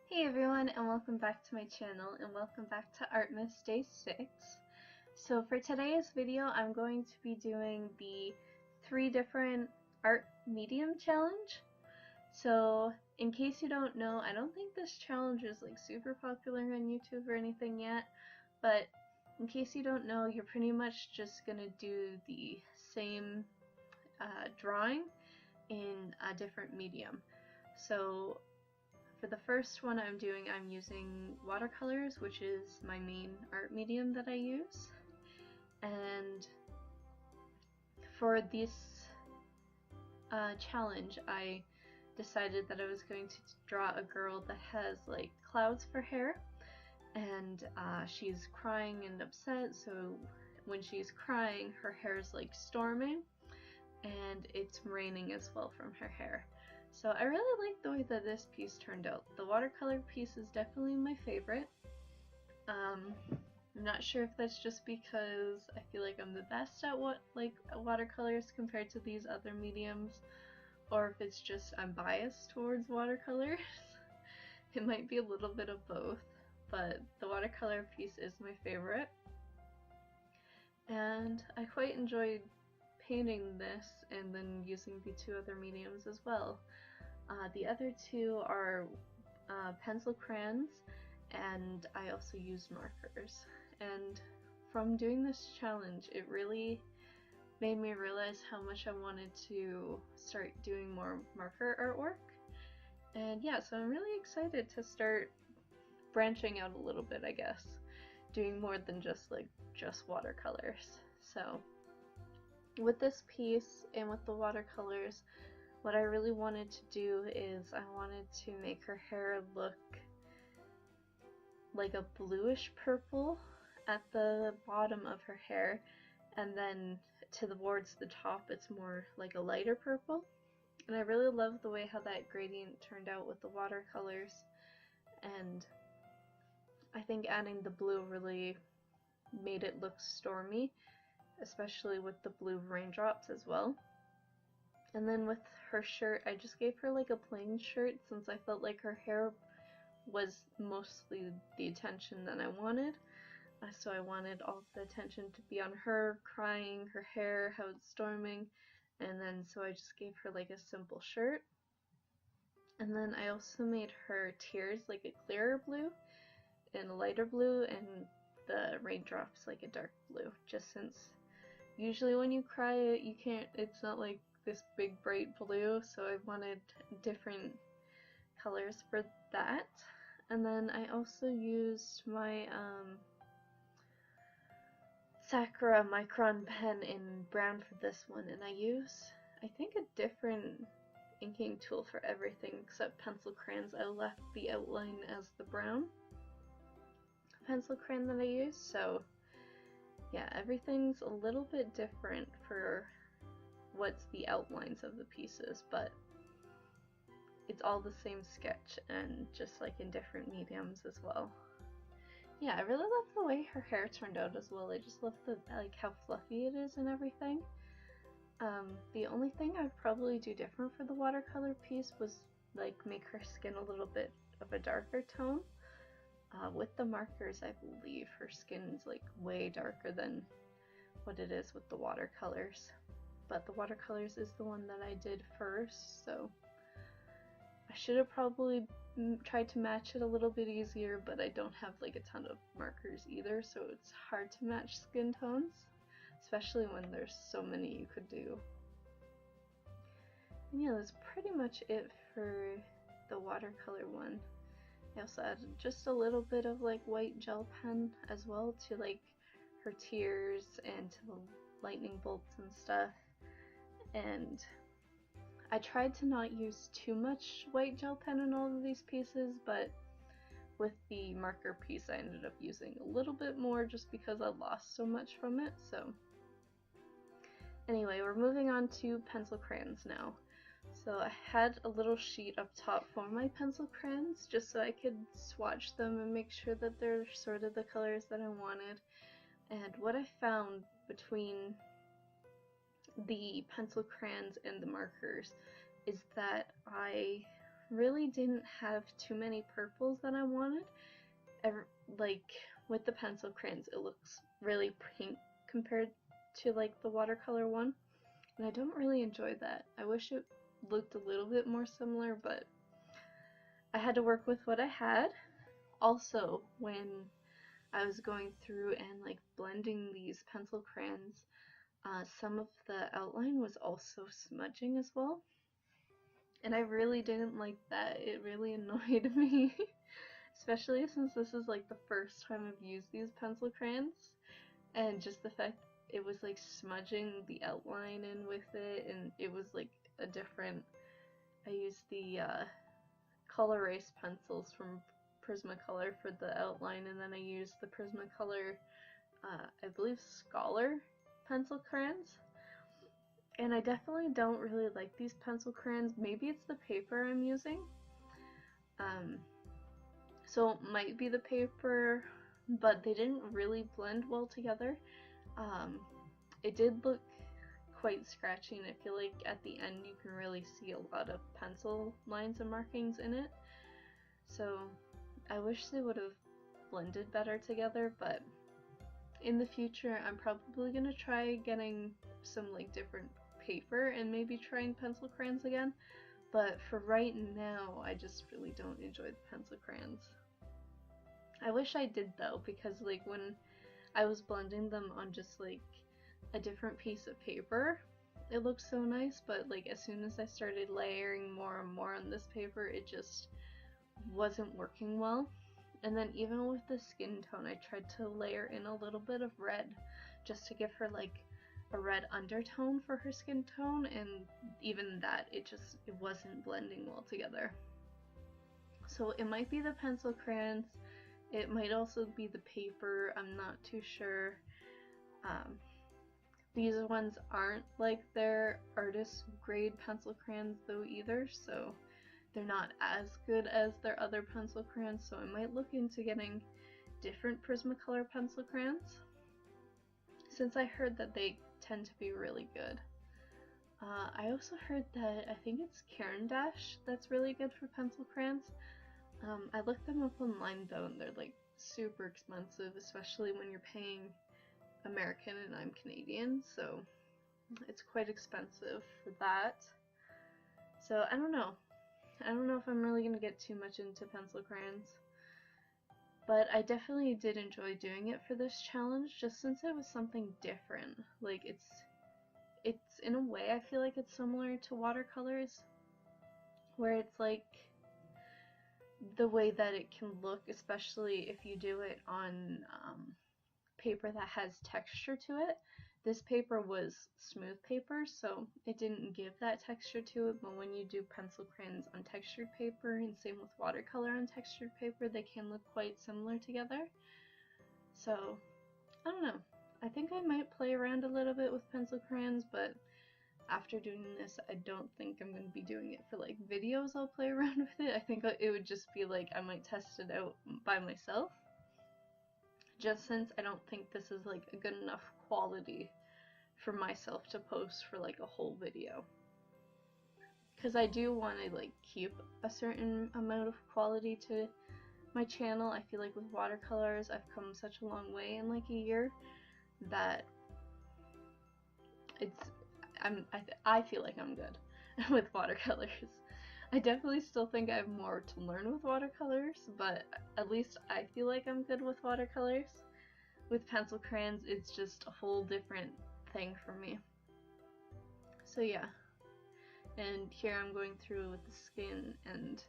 Hey everyone, and welcome back to my channel, and welcome back to Artmas Day 6. So for today's video, I'm going to be doing the 3 different art medium challenge. So in case you don't know, I don't think this challenge is like super popular on YouTube or anything yet, but in case you don't know, you're pretty much just gonna do the same drawing in a different medium. So for the first one I'm using watercolors, which is my main art medium that I use. And for this challenge, I decided that I was going to draw a girl that has like clouds for hair, and she's crying and upset, so when she's crying, her hair's like storming, and it's raining as well from her hair. So I really like the way that this piece turned out. The watercolor piece is definitely my favorite. I'm not sure if that's just because I feel like I'm the best at watercolors compared to these other mediums, or if it's just I'm biased towards watercolors. It might be a little bit of both, but the watercolor piece is my favorite. And I quite enjoyed painting this and then using the 2 other mediums as well. The other 2 are pencil crayons, and I also used markers. And from doing this challenge, it really made me realize how much I wanted to start doing more marker artwork. And yeah, so I'm really excited to start branching out a little bit, I guess, doing more than just watercolors. So with this piece and with the watercolors, what I really wanted to do is I wanted to make her hair look like a bluish purple at the bottom of her hair, and then towards the top it's more like a lighter purple. And I really love the way how that gradient turned out with the watercolors, and I think adding the blue really made it look stormy, especially with the blue raindrops as well. And then with her shirt, I just gave her like a plain shirt since I felt like her hair was mostly the attention that I wanted. So I wanted all the attention to be on her crying, her hair, how it's storming, and then so I just gave her like a simple shirt. And then I also made her tears like a clearer blue and a lighter blue, and the raindrops like a dark blue, just since usually when you cry it's not like this big bright blue, so I wanted different colors for that. And then I also used my Sakura Micron pen in brown for this one, and I use, I think, a different inking tool for everything except pencil crayons. I left the outline as the brown pencil crayon that I use, so yeah, everything's a little bit different for what's the outlines of the pieces, but it's all the same sketch and just like in different mediums as well. Yeah, I really love the way her hair turned out as well. I just love how fluffy it is and everything. The only thing I'd probably do different for the watercolor piece was like make her skin a little bit of a darker tone. With the markers, I believe her skin's like way darker than what it is with the watercolors. But the watercolors is the one that I did first, so I should have probably tried to match it a little bit easier, but I don't have like a ton of markers either, so it's hard to match skin tones, especially when there's so many you could do. And yeah, that's pretty much it for the watercolor one. I also added just a little bit of like white gel pen as well to like her tears and to the lightning bolts and stuff. And I tried to not use too much white gel pen in all of these pieces, but with the marker piece I ended up using a little bit more just because I lost so much from it. So anyway, we're moving on to pencil crayons now. So I had a little sheet up top for my pencil crayons just so I could swatch them and make sure that they're sort of the colors that I wanted. And what I found between the pencil crayons and the markers is that I really didn't have too many purples that I wanted. Like with the pencil crayons, it looks really pink compared to like the watercolor one, and I don't really enjoy that. I wish it looked a little bit more similar, but I had to work with what I had. Also, when I was going through and like blending these pencil crayons, some of the outline was also smudging as well, and I really didn't like that. It really annoyed me. Especially since this is like the first time I've used these pencil crayons, and just the fact it was like smudging the outline in with it, and it was like a different, I used the color erase pencils from Prismacolor for the outline, and then I used the Prismacolor, I believe Scholar pencil crayons, and I definitely don't really like these pencil crayons. Maybe it's the paper I'm using. So it might be the paper, but they didn't really blend well together. It did look quite scratchy, and I feel like at the end you can really see a lot of pencil lines and markings in it. So I wish they would have blended better together, but in the future I'm probably going to try getting some like different paper and maybe trying pencil crayons again. But for right now, I just really don't enjoy the pencil crayons. I wish I did though, because like when I was blending them on just like a different piece of paper, it looked so nice, but like as soon as I started layering more and more on this paper, it just wasn't working well. And then even with the skin tone, I tried to layer in a little bit of red just to give her like a red undertone for her skin tone, and even that, it wasn't blending well together. So it might be the pencil crayons, it might also be the paper, I'm not too sure. These ones aren't like their artist grade pencil crayons though either, so they're not as good as their other pencil crayons, so I might look into getting different Prismacolor pencil crayons, since I heard that they tend to be really good. I also heard that I think it's Caran d'Ache that's really good for pencil crayons. I looked them up online though, and they're like super expensive, especially when you're paying American and I'm Canadian, so it's quite expensive for that. So I don't know. I don't know if I'm really gonna get too much into pencil crayons, but I definitely did enjoy doing it for this challenge, just since it was something different. Like it's in a way, I feel like it's similar to watercolors, where it's like the way that it can look, especially if you do it on paper that has texture to it. This paper was smooth paper, so it didn't give that texture to it, but when you do pencil crayons on textured paper, and same with watercolor on textured paper, they can look quite similar together. So, I don't know. I think I might play around a little bit with pencil crayons, but after doing this, I don't think I'm going to be doing it for like videos I'll play around with it. I think it would just be like I might test it out by myself, just since I don't think this is like a good enough quality for myself to post for like a whole video. Because I do want to like keep a certain amount of quality to my channel. I feel like with watercolors I've come such a long way in like a year that I feel like I'm good with watercolors. I definitely still think I have more to learn with watercolors, but at least I feel like I'm good with watercolors. With pencil crayons, it's just a whole different thing for me. So yeah, and here I'm going through with the skin, and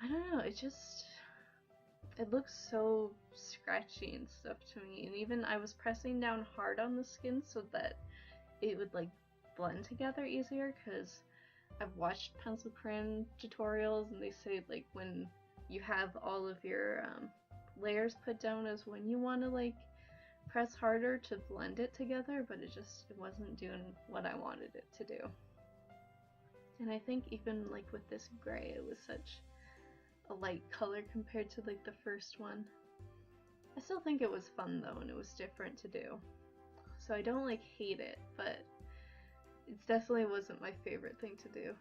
I don't know, it looks so scratchy and stuff to me, and even I was pressing down hard on the skin so that it would like blend together easier, because I've watched pencil crayon tutorials and they say like when you have all of your layers put down is when you want to like press harder to blend it together, but it wasn't doing what I wanted it to do. And I think even like with this gray, it was such a light color compared to like the first one. I still think it was fun though, and it was different to do. So I don't like hate it, but it definitely wasn't my favorite thing to do.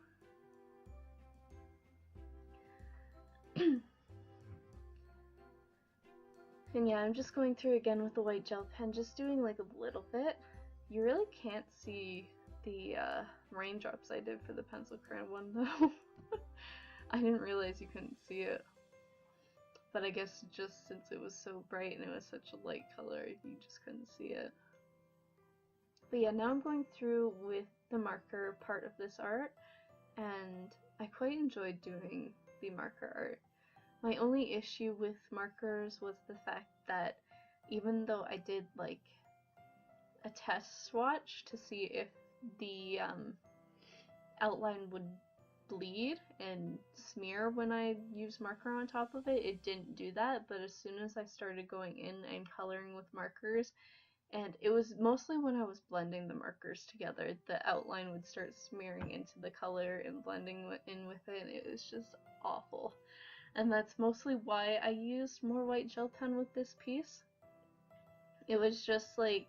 And yeah, I'm just going through again with the white gel pen, just doing like a little bit. You really can't see the raindrops I did for the pencil crayon one though. I didn't realize you couldn't see it. But I guess just since it was so bright and it was such a light color, you just couldn't see it. But yeah, now I'm going through with the marker part of this art, and I quite enjoyed doing the marker art. My only issue with markers was the fact that even though I did like a test swatch to see if the outline would bleed and smear when I used marker on top of it, it didn't do that. But as soon as I started going in and coloring with markers, and it was mostly when I was blending the markers together, the outline would start smearing into the color and blending in with it. It was just awful. And that's mostly why I used more white gel pen with this piece. It was just like,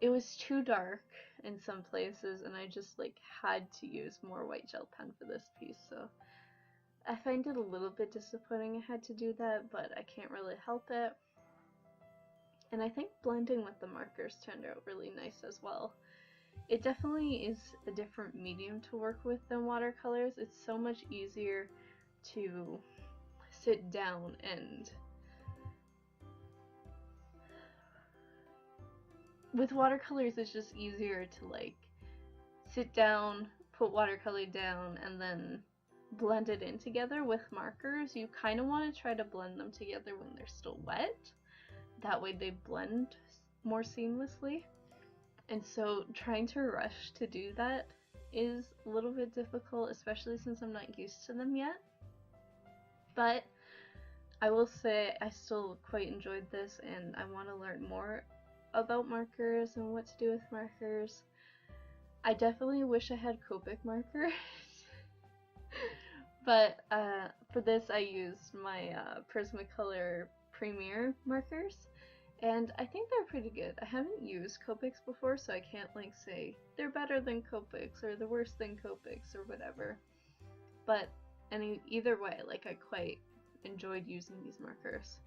it was too dark in some places, and I just like had to use more white gel pen for this piece, so I find it a little bit disappointing I had to do that, but I can't really help it. And I think blending with the markers turned out really nice as well. It definitely is a different medium to work with than watercolors. It's so much easier to sit down and with watercolors it's just easier to like sit down, put watercolor down, and then blend it in together. With markers, you kind of want to try to blend them together when they're still wet. That way they blend more seamlessly. And so trying to rush to do that is a little bit difficult, especially since I'm not used to them yet. But I will say I still quite enjoyed this, and I want to learn more about markers and what to do with markers. I definitely wish I had Copic markers. But for this I used my Prismacolor Premier markers, and I think they're pretty good. I haven't used Copics before, so I can't like say they're better than Copics or they're worse than Copics or whatever. But either way, like I quite enjoyed using these markers.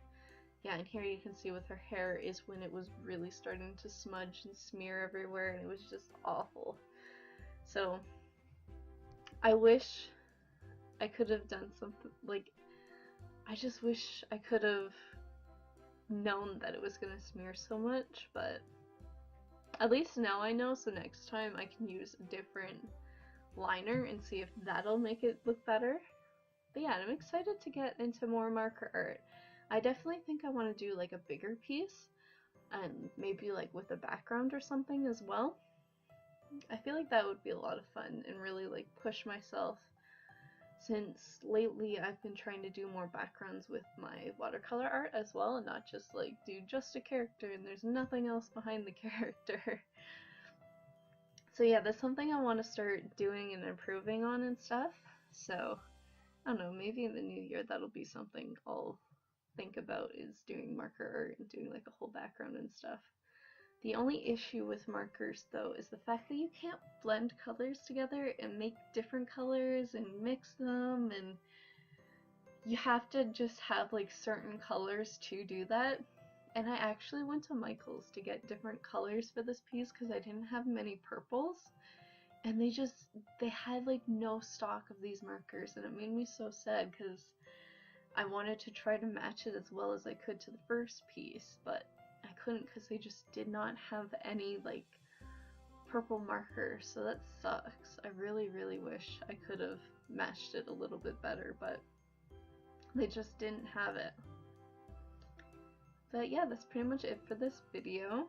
Yeah, and here you can see with her hair is when it was really starting to smudge and smear everywhere, and it was just awful. So I wish I could have done something, like, I just wish I could have known that it was going to smear so much, but at least now I know, so next time I can use a different liner and see if that'll make it look better. But yeah, I'm excited to get into more marker art. I definitely think I want to do like a bigger piece, and maybe like with a background or something as well. I feel like that would be a lot of fun and really like push myself, since lately I've been trying to do more backgrounds with my watercolor art as well, and not just like do just a character and there's nothing else behind the character. So yeah, that's something I want to start doing and improving on and stuff. So I don't know, maybe in the new year that'll be something I'll think about, is doing marker art and doing like a whole background and stuff. The only issue with markers though is the fact that you can't blend colors together and make different colors and mix them, and you have to just have like certain colors to do that. And I actually went to Michael's to get different colors for this piece because I didn't have many purples, and they had like no stock of these markers, and it made me so sad because I wanted to try to match it as well as I could to the first piece, but I couldn't because they just did not have any like purple markers, so that sucks. I really wish I could have matched it a little bit better, but they just didn't have it. But yeah, that's pretty much it for this video.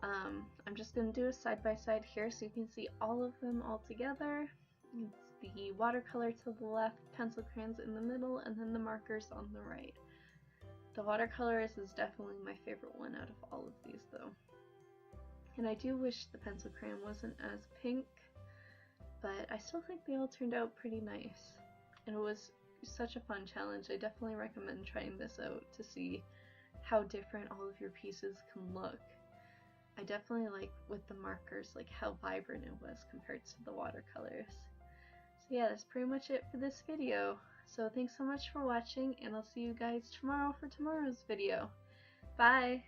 I'm just going to do a side-by-side here so you can see all of them all together. It's the watercolor to the left, pencil crayons in the middle, and then the markers on the right. The watercolors is definitely my favorite one out of all of these though. And I do wish the pencil crayon wasn't as pink, but I still think they all turned out pretty nice. And it was such a fun challenge. I definitely recommend trying this out to see how different all of your pieces can look. I definitely like with the markers like how vibrant it was compared to the watercolors. So yeah, that's pretty much it for this video. So thanks so much for watching, and I'll see you guys tomorrow for tomorrow's video. Bye!